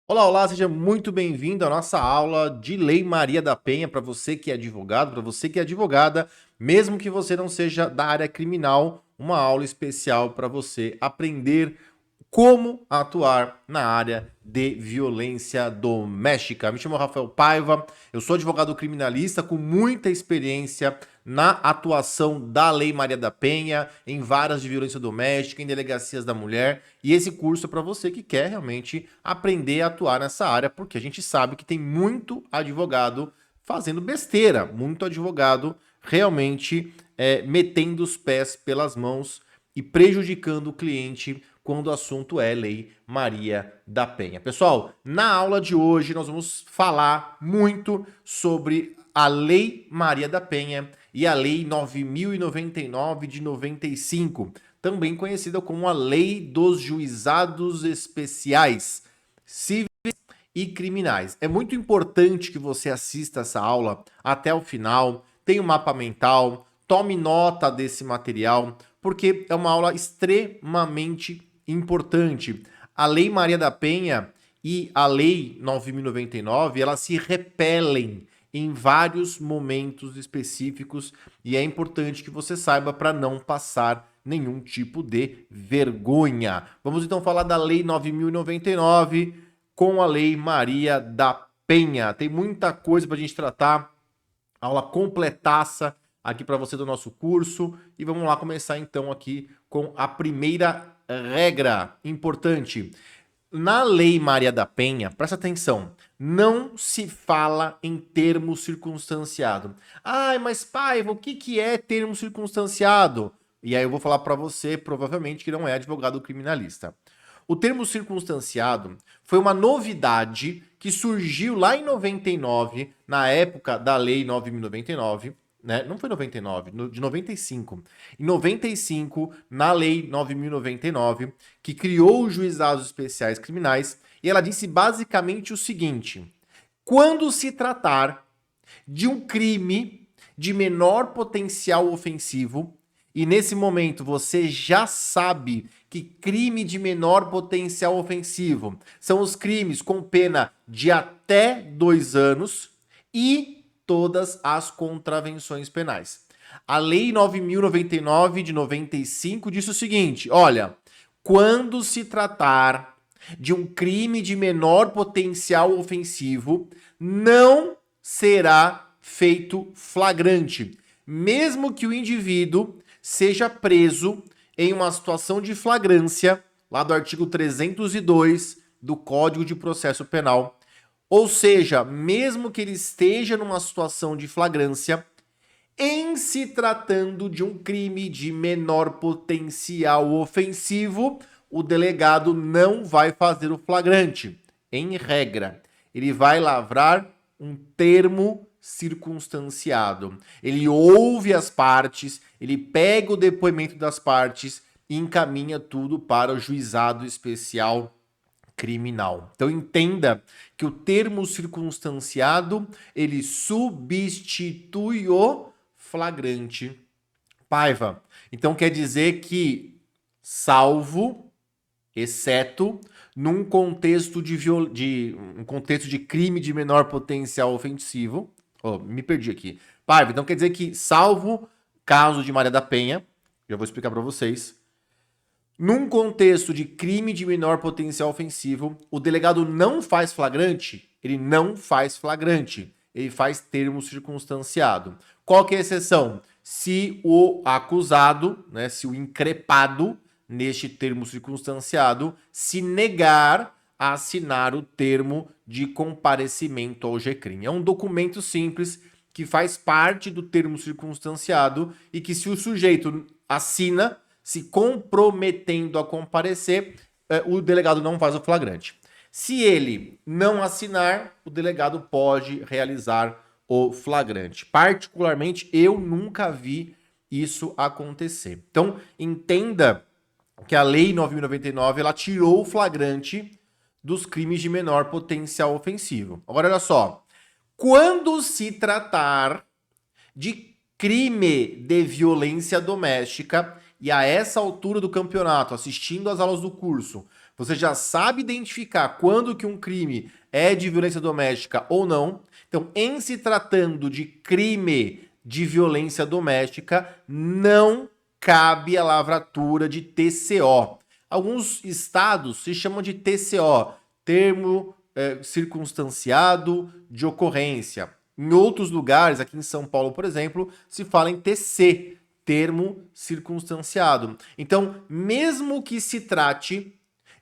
Olá, olá, seja muito bem-vindo à nossa aula de Lei Maria da Penha. Para você que é advogado, para você que é advogada, mesmo que você não seja da área criminal, uma aula especial para você aprender como atuar na área de violência doméstica. Me chamo Rafael Paiva, eu sou advogado criminalista com muita experiência na atuação da Lei Maria da Penha, em varas de violência doméstica, em delegacias da mulher, e esse curso é para você que quer realmente aprender a atuar nessa área, porque a gente sabe que tem muito advogado fazendo besteira, muito advogado realmente metendo os pés pelas mãos e prejudicando o cliente quando o assunto é Lei Maria da Penha. Pessoal, na aula de hoje nós vamos falar muito sobre a Lei Maria da Penha e a Lei 9.099 de 95, também conhecida como a Lei dos Juizados Especiais Cíveis e Criminais. É muito importante que você assista essa aula até o final, tenha um mapa mental, tome nota desse material, porque é uma aula extremamente importante. A Lei Maria da Penha e a Lei 9.099, elas se repelem em vários momentos específicos e é importante que você saiba para não passar nenhum tipo de vergonha. Vamos então falar da Lei 9.099 com a Lei Maria da Penha. Tem muita coisa para a gente tratar, aula completaça aqui para você do nosso curso. E vamos lá começar então aqui com a primeira regra importante. Na Lei Maria da Penha, presta atenção, não se fala em termo circunstanciado. Ai, mas Paiva, o que é termo circunstanciado? E aí eu vou falar para você, provavelmente, que não é advogado criminalista. O termo circunstanciado foi uma novidade que surgiu lá em 99, na época da Lei 9.099, né? Não foi 99, de 95. Em 95, na Lei 9.099, que criou os juizados especiais criminais, e ela disse basicamente o seguinte: quando se tratar de um crime de menor potencial ofensivo, e nesse momento você já sabe que crime de menor potencial ofensivo são os crimes com pena de até 2 anos e todas as contravenções penais. A Lei 9.099 de 95 diz o seguinte: olha, quando se tratar de um crime de menor potencial ofensivo, não será feito flagrante, mesmo que o indivíduo seja preso em uma situação de flagrância, lá do artigo 302 do Código de Processo Penal. Ou seja, mesmo que ele esteja numa situação de flagrância, em se tratando de um crime de menor potencial ofensivo, o delegado não vai fazer o flagrante. Em regra, ele vai lavrar um termo circunstanciado. Ele ouve as partes, ele pega o depoimento das partes e encaminha tudo para o juizado especial criminal. Então entenda que o termo circunstanciado, ele substitui o flagrante. Paiva. Então quer dizer que salvo, exceto num contexto um contexto de crime de menor potencial ofensivo. Oh, me perdi aqui. Paiva, então quer dizer que salvo caso de Maria da Penha, já vou explicar para vocês. Num contexto de crime de menor potencial ofensivo, o delegado não faz flagrante, ele não faz flagrante, ele faz termo circunstanciado. Qual que é a exceção? Se o acusado, né, se o increpado, neste termo circunstanciado, se negar a assinar o termo de comparecimento ao GCRIM. É um documento simples que faz parte do termo circunstanciado e que, se o sujeito assina, se comprometendo a comparecer, o delegado não faz o flagrante. Se ele não assinar, o delegado pode realizar o flagrante. Particularmente, eu nunca vi isso acontecer. Então, entenda que a Lei 9.099 ela tirou o flagrante dos crimes de menor potencial ofensivo. Agora, olha só. Quando se tratar de crime de violência doméstica, e a essa altura do campeonato, assistindo às aulas do curso, Você já sabe identificar quando que um crime é de violência doméstica ou não. Então, em se tratando de crime de violência doméstica, não cabe a lavratura de TCO. Alguns estados se chamam de TCO, termo circunstanciado de ocorrência. Em outros lugares, aqui em São Paulo, por exemplo, se fala em TC, termo circunstanciado. Então, mesmo que se trate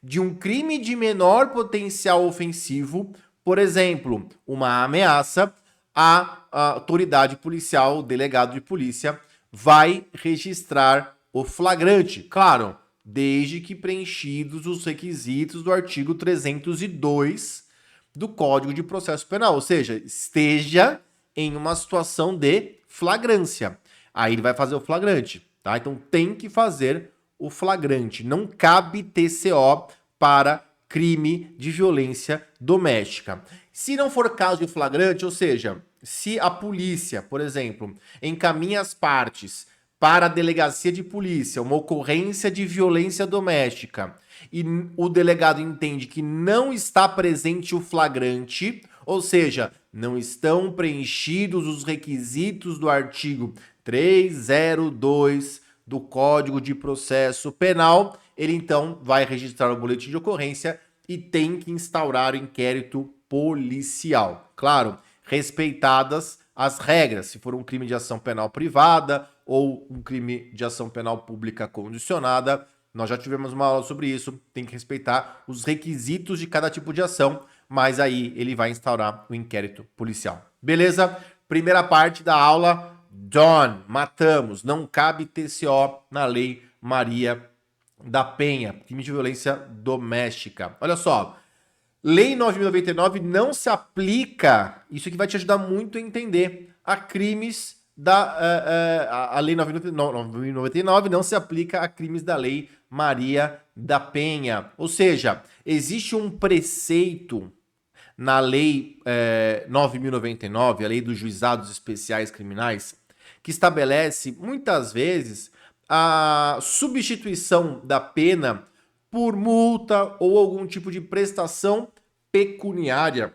de um crime de menor potencial ofensivo, por exemplo, uma ameaça, a autoridade policial, o delegado de polícia, vai registrar o flagrante. Claro, desde que preenchidos os requisitos do artigo 302 do Código de Processo Penal, ou seja, esteja em uma situação de flagrância. Aí ele vai fazer o flagrante, tá? Então tem que fazer o flagrante. Não cabe TCO para crime de violência doméstica. Se não for caso de flagrante, ou seja, se a polícia, por exemplo, encaminha as partes para a delegacia de polícia, uma ocorrência de violência doméstica, e o delegado entende que não está presente o flagrante, ou seja, não estão preenchidos os requisitos do artigo 302 do Código de Processo Penal, ele então vai registrar o boletim de ocorrência e tem que instaurar o inquérito policial. Claro, respeitadas as regras, se for um crime de ação penal privada ou um crime de ação penal pública condicionada, nós já tivemos uma aula sobre isso, tem que respeitar os requisitos de cada tipo de ação, mas aí ele vai instaurar o inquérito policial. Beleza? Primeira parte da aula, done, matamos, não cabe TCO na Lei Maria da Penha, crime de violência doméstica. Olha só, Lei 9.099 não se aplica, isso aqui vai te ajudar muito a entender, a crimes a Lei 9.099 não se aplica a crimes da Lei Maria da Penha. Ou seja, existe um preceito na Lei 9.099, a Lei dos Juizados Especiais Criminais, que estabelece, muitas vezes, a substituição da pena por multa ou algum tipo de prestação pecuniária,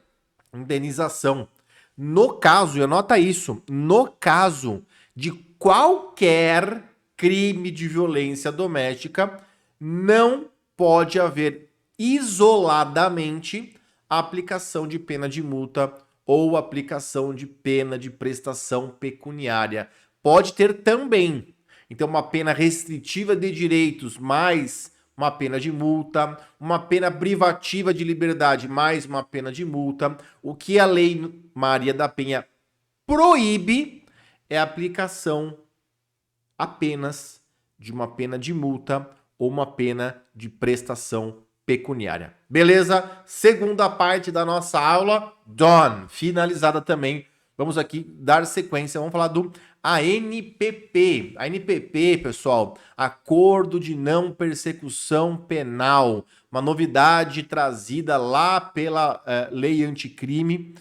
indenização. No caso, e anota isso, no caso de qualquer crime de violência doméstica, não pode haver isoladamente a aplicação de pena de multa ou aplicação de pena de prestação pecuniária. Pode ter também, então, uma pena restritiva de direitos mais uma pena de multa, uma pena privativa de liberdade mais uma pena de multa. O que a Lei Maria da Penha proíbe é a aplicação apenas de uma pena de multa ou uma pena de prestação pecuniária. Beleza? Segunda parte da nossa aula, done, finalizada também. Vamos aqui dar sequência, vamos falar do ANPP. ANPP, pessoal, Acordo de Não Persecução Penal, uma novidade trazida lá pela Lei Anticrime,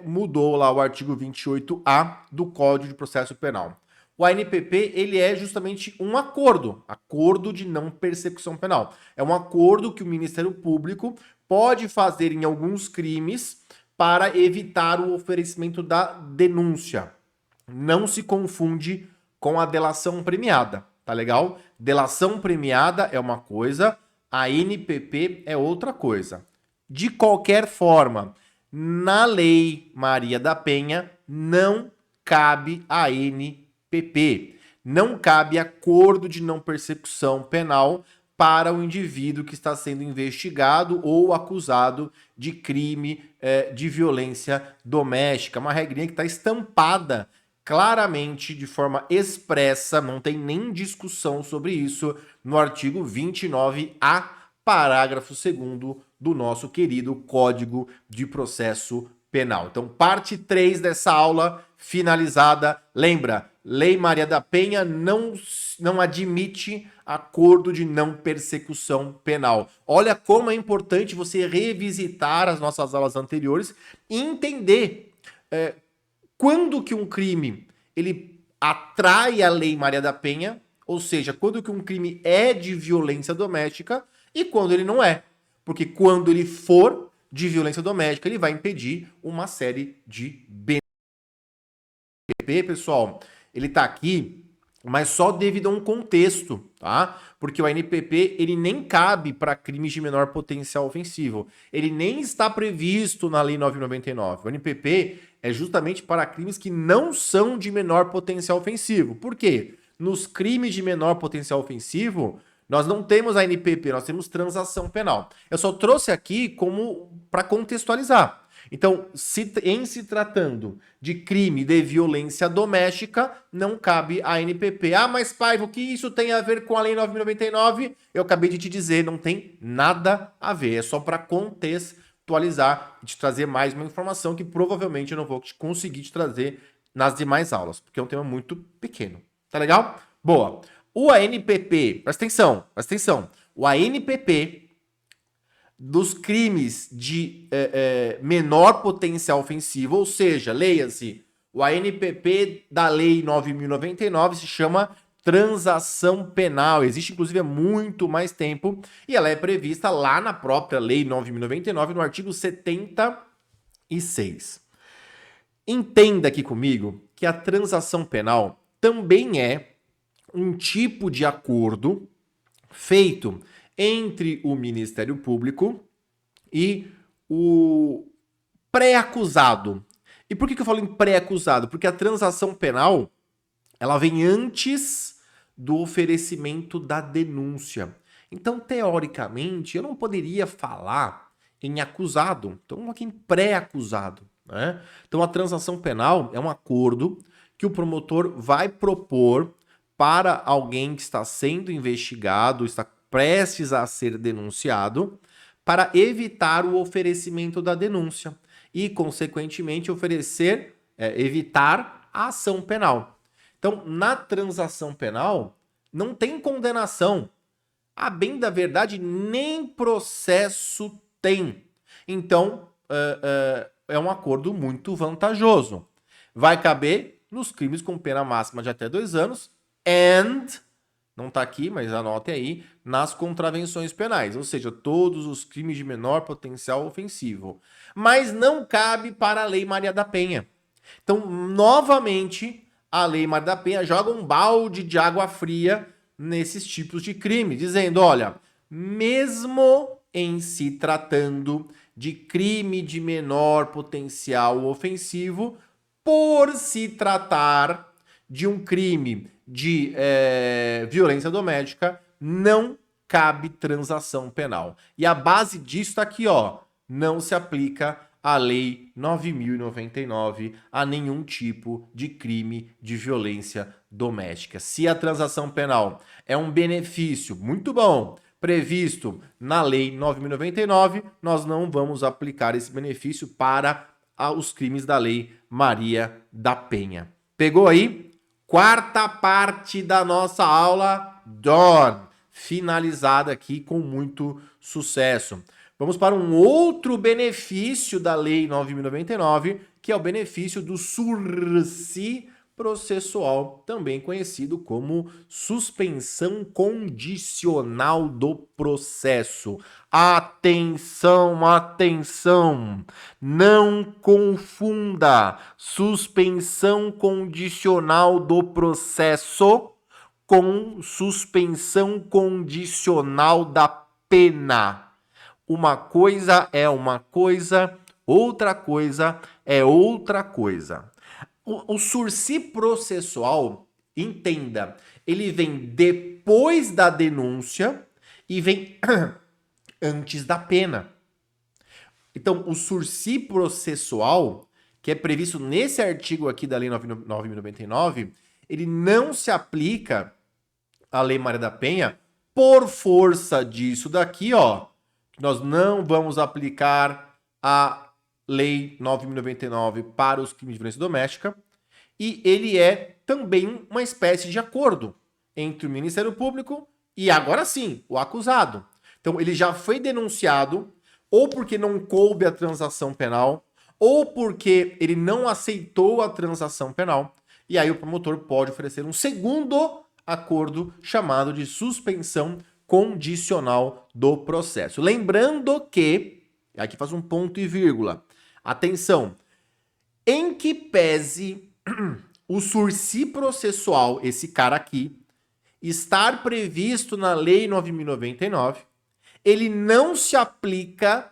mudou lá o artigo 28A do Código de Processo Penal. O ANPP, ele é justamente um acordo de não persecução penal. É um acordo que o Ministério Público pode fazer em alguns crimes para evitar o oferecimento da denúncia. Não se confunde com a delação premiada, tá legal? Delação premiada é uma coisa, a ANPP é outra coisa. De qualquer forma, na Lei Maria da Penha não cabe a ANPP, não cabe acordo de não persecução penal para o indivíduo que está sendo investigado ou acusado de crime de violência doméstica. Uma regrinha que está estampada claramente, de forma expressa, não tem nem discussão sobre isso, no artigo 29A, parágrafo 2º do nosso querido Código de Processo Penal. Então, parte 3 dessa aula finalizada. Lembra, Lei Maria da Penha não admite acordo de não persecução penal. Olha como é importante você revisitar as nossas aulas anteriores e entender quando que um crime ele atrai a Lei Maria da Penha, ou seja, quando que um crime é de violência doméstica e quando ele não é. Porque quando ele for de violência doméstica, ele vai impedir uma série de NPP, pessoal. Ele tá aqui, mas só devido a um contexto, tá? Porque o ANPP, ele nem cabe para crimes de menor potencial ofensivo. Ele nem está previsto na Lei 9.099. O ANPP é justamente para crimes que não são de menor potencial ofensivo. Por quê? Nos crimes de menor potencial ofensivo, nós não temos a NPP, nós temos transação penal. Eu só trouxe aqui como para contextualizar. Então, em se tratando de crime de violência doméstica, não cabe a NPP. Ah, mas Paiva, o que isso tem a ver com a Lei 9.099? Eu acabei de te dizer, não tem nada a ver. É só para contextualizar e te trazer mais uma informação que provavelmente eu não vou conseguir te trazer nas demais aulas, porque é um tema muito pequeno. Tá legal? Boa. O ANPP, presta atenção. O ANPP dos crimes de menor potencial ofensivo, ou seja, leia-se, o ANPP da Lei 9.099 se chama transação penal. Existe, inclusive, há muito mais tempo e ela é prevista lá na própria Lei 9.099, no artigo 76. Entenda aqui comigo que a transação penal também é um tipo de acordo feito entre o Ministério Público e o pré-acusado. E por que eu falo em pré-acusado? Porque a transação penal, ela vem antes do oferecimento da denúncia. Então, teoricamente, eu não poderia falar em acusado. Então, aqui em pré-acusado, né? Então, a transação penal é um acordo que o promotor vai propor para alguém que está sendo investigado, está prestes a ser denunciado, para evitar o oferecimento da denúncia e, consequentemente, evitar a ação penal. Então, na transação penal, não tem condenação. A bem da verdade, nem processo tem. Então, é um acordo muito vantajoso. Vai caber nos crimes com pena máxima de até 2 anos não está aqui, mas anote aí, nas contravenções penais, ou seja, todos os crimes de menor potencial ofensivo. Mas não cabe para a Lei Maria da Penha. Então, novamente, a Lei Maria da Penha joga um balde de água fria nesses tipos de crime, dizendo, olha, mesmo em se tratando de crime de menor potencial ofensivo, por se tratar de um crime de violência doméstica, não cabe transação penal. E a base disso está aqui, ó, não se aplica a Lei 9.099 a nenhum tipo de crime de violência doméstica. Se a transação penal é um benefício muito bom, previsto na Lei 9.099, nós não vamos aplicar esse benefício para os crimes da Lei Maria da Penha. Pegou aí? Quarta parte da nossa aula, done, finalizada aqui com muito sucesso. Vamos para um outro benefício da Lei 9.099, que é o benefício do sursi processual, também conhecido como suspensão condicional do processo. Atenção, atenção! Não confunda suspensão condicional do processo com suspensão condicional da pena. Uma coisa é uma coisa, outra coisa é outra coisa. O sursi processual, entenda, ele vem depois da denúncia e vem antes da pena. Então, o sursi processual, que é previsto nesse artigo aqui da Lei 9.099, ele não se aplica à Lei Maria da Penha por força disso daqui, ó. Nós não vamos aplicar a Lei 9.099 para os crimes de violência doméstica, e ele é também uma espécie de acordo entre o Ministério Público e, agora sim, o acusado. Então, ele já foi denunciado, ou porque não coube a transação penal, ou porque ele não aceitou a transação penal, e aí o promotor pode oferecer um segundo acordo chamado de suspensão condicional do processo. Lembrando que, aqui faz um ponto e vírgula, atenção, em que pese o sursi processual, esse cara aqui, estar previsto na Lei 9.099, ele não se aplica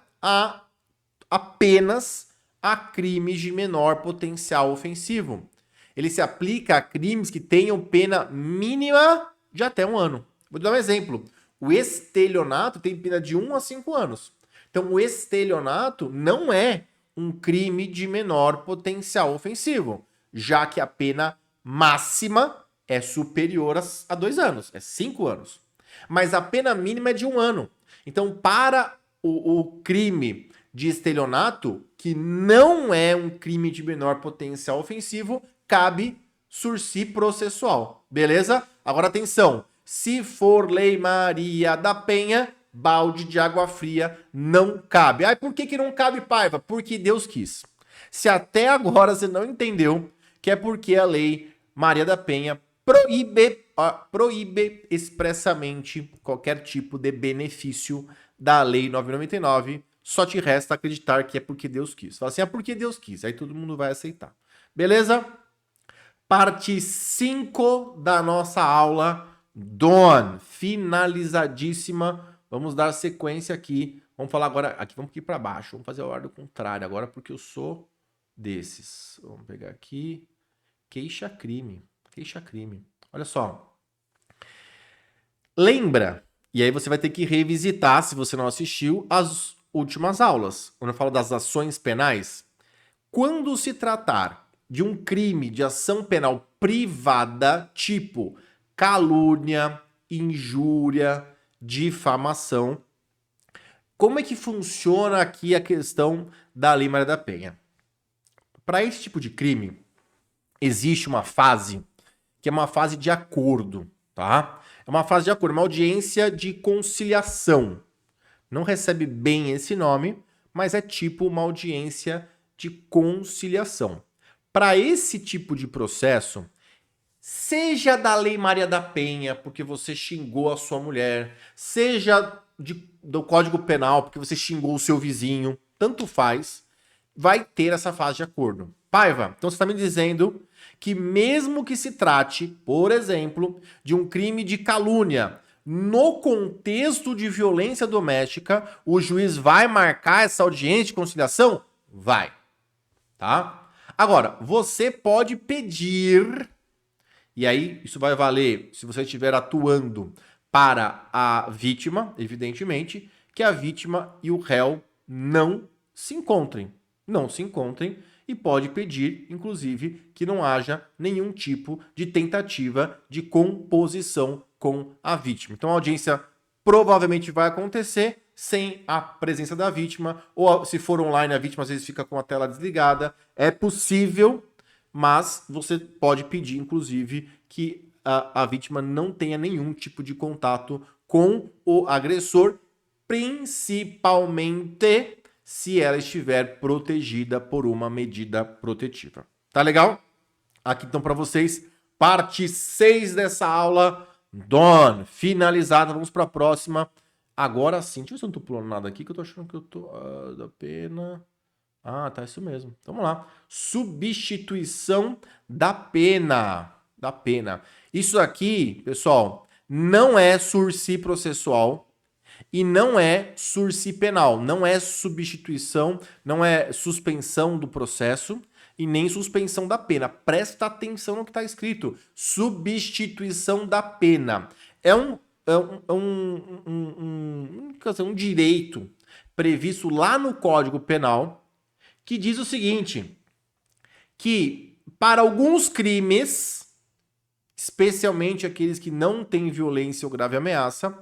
apenas a crimes de menor potencial ofensivo. Ele se aplica a crimes que tenham pena mínima de até 1 ano. Vou dar um exemplo. O estelionato tem pena de 1 a 5 anos. Então, o estelionato não é um crime de menor potencial ofensivo, já que a pena máxima é superior a 2 anos, é 5 anos. Mas a pena mínima é de 1 ano. Então, para o crime de estelionato, que não é um crime de menor potencial ofensivo, cabe sursi processual. Beleza? Agora, atenção. Se for Lei Maria da Penha, balde de água fria não cabe. Ah, por que não cabe, Paiva? Porque Deus quis. Se até agora você não entendeu, que é porque a Lei Maria da Penha proíbe expressamente qualquer tipo de benefício da Lei 999, só te resta acreditar que é porque Deus quis. Fala assim, é porque Deus quis, aí todo mundo vai aceitar. Beleza? Parte 5 da nossa aula, done, finalizadíssima. Vamos dar sequência aqui. Vamos falar agora, aqui vamos aqui para baixo, vamos fazer a ordem contrária agora, porque eu sou desses. Vamos pegar aqui, queixa-crime. Olha só. Lembra, e aí você vai ter que revisitar, se você não assistiu, as últimas aulas, quando eu falo das ações penais. Quando se tratar de um crime de ação penal privada, tipo calúnia, injúria, difamação, como é que funciona aqui a questão da Lei Maria da Penha? Para esse tipo de crime, existe uma fase que é uma fase de acordo, tá? É uma fase de acordo, uma audiência de conciliação. Não recebe bem esse nome, mas é tipo uma audiência de conciliação. Para esse tipo de processo, seja da Lei Maria da Penha, porque você xingou a sua mulher, seja do Código Penal, porque você xingou o seu vizinho, tanto faz, vai ter essa fase de acordo. Paiva, então você está me dizendo que mesmo que se trate, por exemplo, de um crime de calúnia, no contexto de violência doméstica, o juiz vai marcar essa audiência de conciliação? Vai. Tá? Agora, você pode pedir, e aí isso vai valer se você estiver atuando para a vítima, evidentemente, que a vítima e o réu não se encontrem. Não se encontrem e pode pedir, inclusive, que não haja nenhum tipo de tentativa de composição com a vítima. Então a audiência provavelmente vai acontecer sem a presença da vítima, ou se for online a vítima às vezes fica com a tela desligada. É possível, mas você pode pedir, inclusive, que a vítima não tenha nenhum tipo de contato com o agressor, principalmente se ela estiver protegida por uma medida protetiva. Tá legal? Aqui então para vocês, parte 6 dessa aula, done, finalizada. Vamos para a próxima. Agora sim, deixa eu ver se eu não tô pulando nada aqui, que eu tô achando que eu tô... da pena... Ah, tá, isso mesmo. Então, vamos lá. Substituição da pena. Isso aqui, pessoal, não é sursi processual e não é sursi penal. Não é substituição, não é suspensão do processo e nem suspensão da pena. Presta atenção no que está escrito. Substituição da pena. É um direito previsto lá no Código Penal que diz o seguinte, que para alguns crimes, especialmente aqueles que não têm violência ou grave ameaça,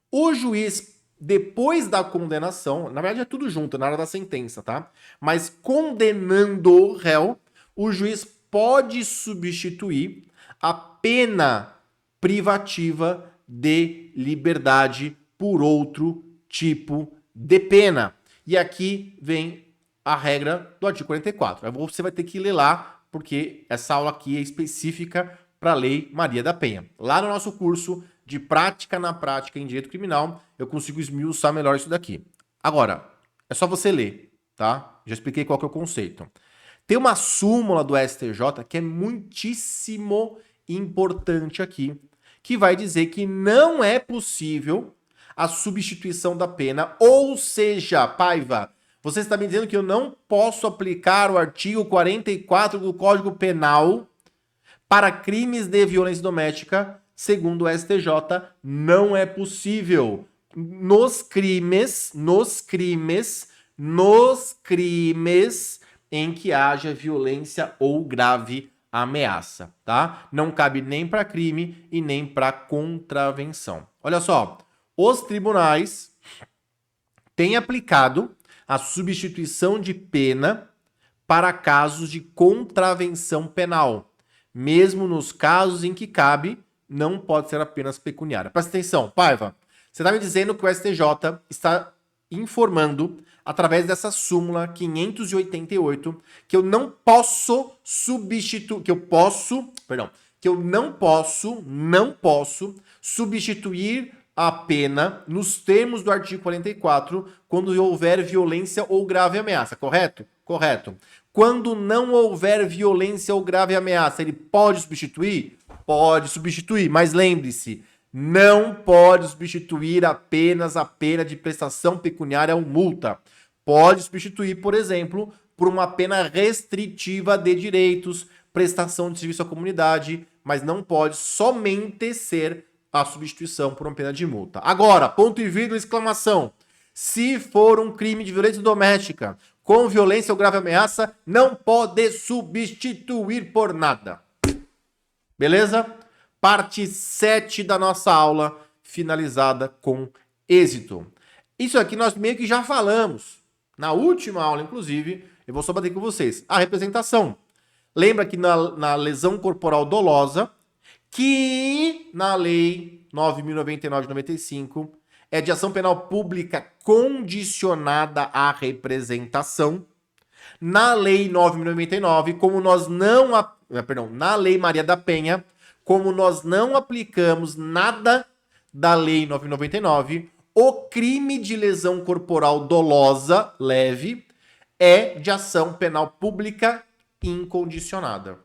o juiz, depois da condenação, na verdade é tudo junto, na hora da sentença, tá? Mas condenando o réu, o juiz pode substituir a pena privativa de liberdade por outro tipo de pena. E aqui vem a regra do artigo 44. Você vai ter que ler lá, porque essa aula aqui é específica para a Lei Maria da Penha. Lá no nosso curso de Prática na Prática em Direito Criminal, eu consigo esmiuçar melhor isso daqui. Agora, é só você ler, tá? Já expliquei qual que é o conceito. Tem uma súmula do STJ que é muitíssimo importante aqui, que vai dizer que não é possível a substituição da pena, ou seja, Paiva, você está me dizendo que eu não posso aplicar o artigo 44 do Código Penal para crimes de violência doméstica, segundo o STJ, não é possível. Nos crimes em que haja violência ou grave ameaça, tá? Não cabe nem para crime e nem para contravenção. Olha só, os tribunais têm aplicado a substituição de pena para casos de contravenção penal. Mesmo nos casos em que cabe, não pode ser apenas pecuniária. Presta atenção, Paiva. Você está me dizendo que o STJ está informando, através dessa súmula 588, que eu não posso substituir a pena nos termos do artigo 44 quando houver violência ou grave ameaça, correto? Correto. Quando não houver violência ou grave ameaça, ele pode substituir? Pode substituir, mas lembre-se, não pode substituir apenas a pena de prestação pecuniária ou multa. Pode substituir, por exemplo, por uma pena restritiva de direitos, prestação de serviço à comunidade, mas não pode somente ser a substituição por uma pena de multa. Agora, ponto e vírgula, exclamação. Se for um crime de violência doméstica com violência ou grave ameaça, não pode substituir por nada. Beleza? Parte 7 da nossa aula finalizada com êxito. Isso aqui nós meio que já falamos. Na última aula, inclusive, eu vou só bater com vocês. A representação. Lembra que na lesão corporal dolosa, que na Lei 9.099 de 95 é de ação penal pública condicionada à representação. Na Lei 9.099, como nós não... na Lei Maria da Penha, como nós não aplicamos nada da Lei 9.099, o crime de lesão corporal dolosa leve é de ação penal pública incondicionada.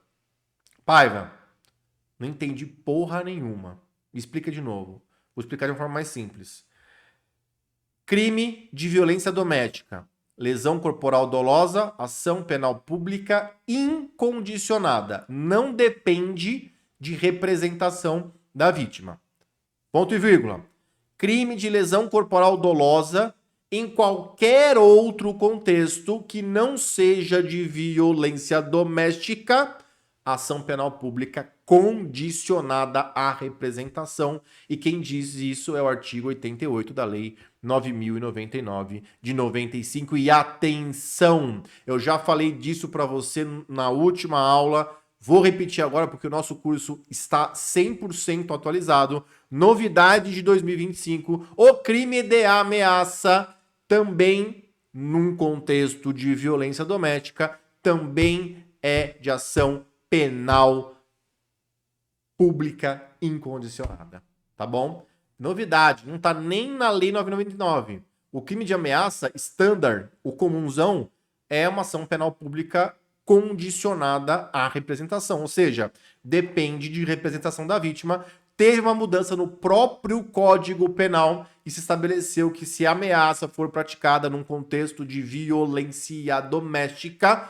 Paiva, não entendi porra nenhuma. Me explica de novo. Vou explicar de uma forma mais simples. Crime de violência doméstica, lesão corporal dolosa, ação penal pública incondicionada. Não depende de representação da vítima. Ponto e vírgula. Crime de lesão corporal dolosa em qualquer outro contexto que não seja de violência doméstica, ação penal pública condicionada à representação. E quem diz isso é o artigo 88 da Lei 9.099 de 95. E atenção, eu já falei disso para você na última aula, vou repetir agora porque o nosso curso está 100% atualizado. Novidade de 2025, o crime de ameaça também num contexto de violência doméstica também é de ação penal pública incondicionada, tá bom? Novidade, não tá nem na Lei 9.099. O crime de ameaça standard, o comunzão, é uma ação penal pública condicionada à representação, ou seja, depende de representação da vítima. Teve uma mudança no próprio Código Penal e se estabeleceu que se a ameaça for praticada num contexto de violência doméstica,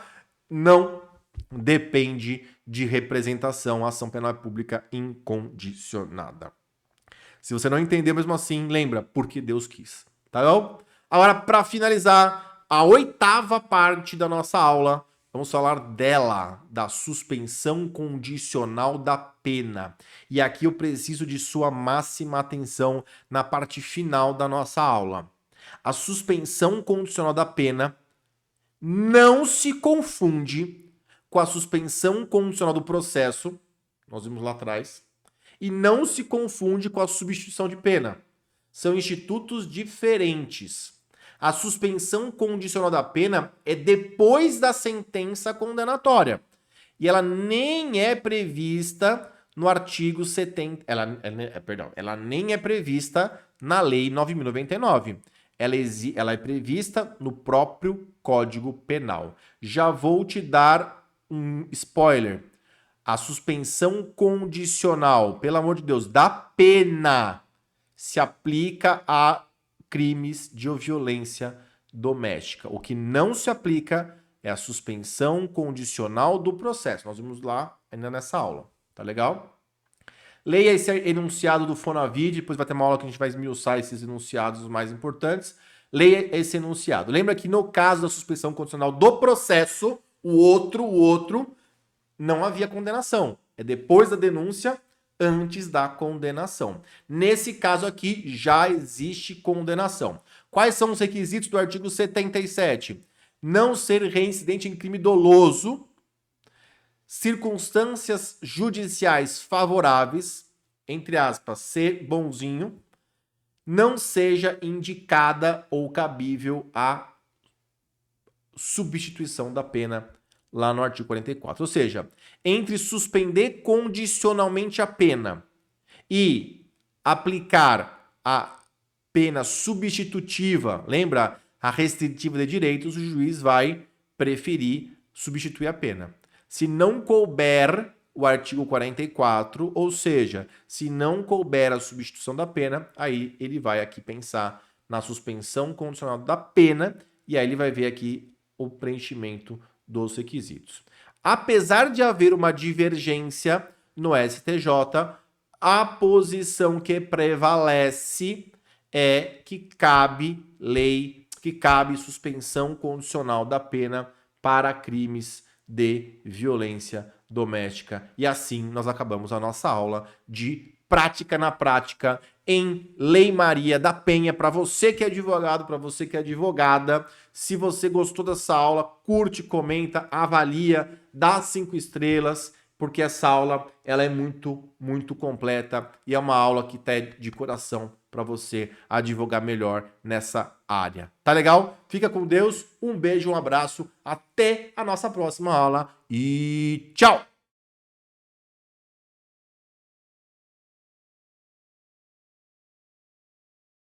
não depende de representação, a ação penal pública incondicionada. Se você não entendeu mesmo assim, lembra, porque Deus quis, tá bom? Agora, para finalizar, a 8ª parte da nossa aula, vamos falar dela, da suspensão condicional da pena. E aqui eu preciso de sua máxima atenção na parte final da nossa aula. A suspensão condicional da pena não se confunde com a suspensão condicional do processo, nós vimos lá atrás, e não se confunde com a substituição de pena. São institutos diferentes. A suspensão condicional da pena é depois da sentença condenatória. E ela nem é prevista no artigo 70, ela nem é prevista na Lei 9.099. Ela é prevista no próprio Código Penal. Já vou te dar um spoiler. A suspensão condicional, pelo amor de Deus, da pena se aplica a crimes de violência doméstica. O que não se aplica é a suspensão condicional do processo. Nós vamos lá ainda nessa aula. Tá legal? Leia esse enunciado do Fonavide, depois vai ter uma aula que a gente vai esmiuçar esses enunciados mais importantes. Leia esse enunciado. Lembra que no caso da suspensão condicional do processo, o outro, não havia condenação. É depois da denúncia, antes da condenação. Nesse caso aqui, já existe condenação. Quais são os requisitos do artigo 77? Não ser reincidente em crime doloso, circunstâncias judiciais favoráveis, entre aspas, ser bonzinho, não seja indicada ou cabível a substituição da pena lá no artigo 44. Ou seja, entre suspender condicionalmente a pena e aplicar a pena substitutiva, lembra? A restritiva de direitos, o juiz vai preferir substituir a pena. Se não couber o artigo 44, ou seja, se não couber a substituição da pena, aí ele vai aqui pensar na suspensão condicional da pena e aí ele vai ver aqui o preenchimento dos requisitos. Apesar de haver uma divergência no STJ, a posição que prevalece é que cabe suspensão condicional da pena para crimes de violência doméstica. E assim nós acabamos a nossa aula de prática na prática em Lei Maria da Penha. Para você que é advogado, para você que é advogada, se você gostou dessa aula, curte, comenta, avalia, dá 5 estrelas, porque essa aula ela é muito, muito completa e é uma aula que tá de coração para você advogar melhor nessa área. Tá legal? Fica com Deus, um beijo, um abraço, até a nossa próxima aula e tchau!